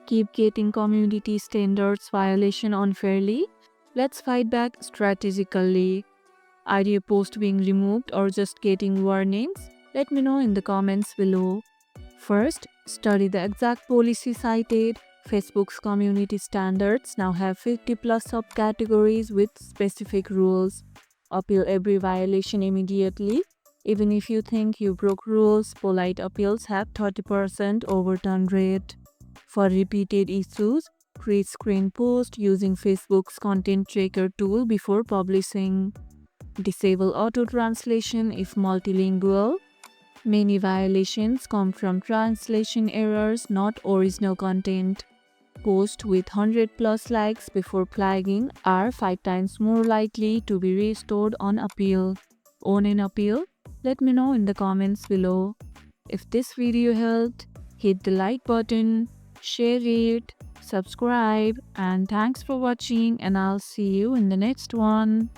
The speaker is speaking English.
keep getting community standards violation unfairly? Let's fight back strategically. Are your post being removed or just getting warnings? Let me know in the comments below. First, study the exact policy cited. Facebook's community standards now have 50 plus subcategories with specific rules. Appeal every violation immediately. Even if you think you broke rules, polite appeals have 30% overturn rate. For repeated issues, pre-screen post using Facebook's content tracker tool before publishing. Disable auto-translation if multilingual. Many violations come from translation errors, not original content. Posts with 100 plus likes before flagging are 5 times more likely to be restored on appeal. On an appeal? Let me know in the comments below. If this video helped, hit the like button, share it, subscribe, and thanks for watching, and I'll see you in the next one.